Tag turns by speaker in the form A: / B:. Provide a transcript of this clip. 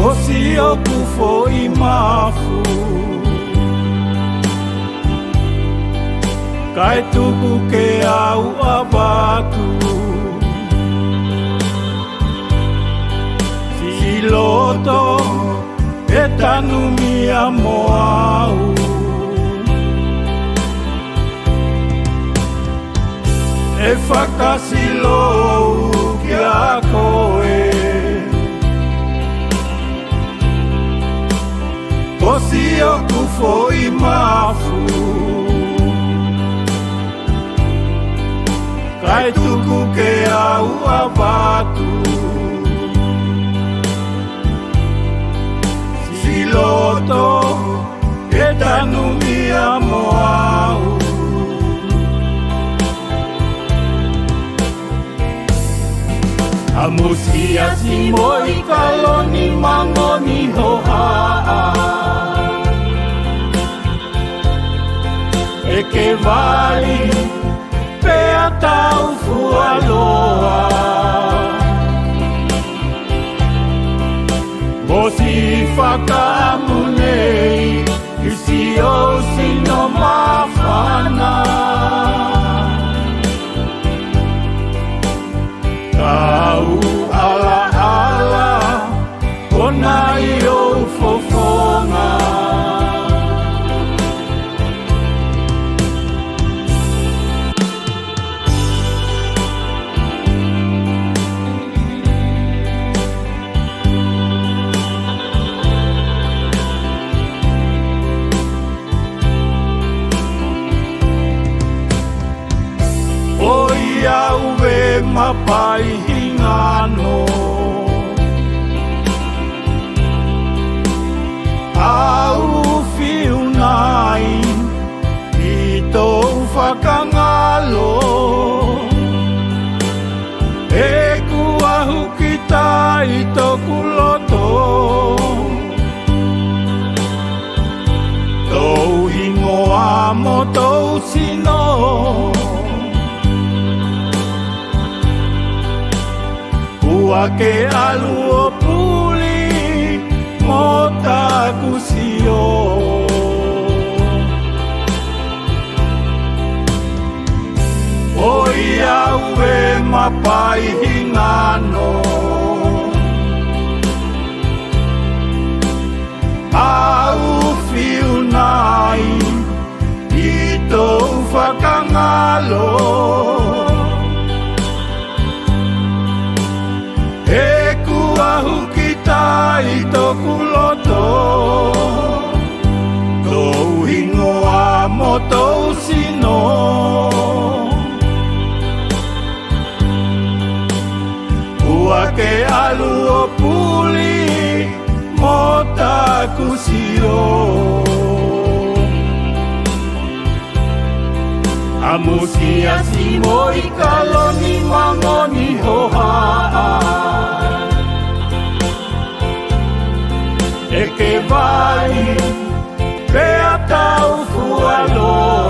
A: Kosi oku foi mafu Kai tuku ke au abatu Siloto e tanu mia moau E whakasilou ki a koe Kosi oku foi mafu Kai tuku ke au abatu Siloto e tanu mia moau A musia si moi kaloni mangoni hohaa E ke vali pea tau fualoa Mosi whakamunei Isi o sino mawhana Kau ala ala Kona i o fofonga Auwe mapai hingano Au fiu nai I tou whakangalo E kuahu kita I toku loto Tou hingoa mo tou sino Ua ke alu o puli mo taku sio Oi au e mapai hingano Au fiu nai I tou whakangalo E kuahu kita I toku loto Tou hingoa mo tou sino Ua ke alu o puli mo taku sio A musia si moi kaloni mangoni hohaa E ke vai pea tau fualoa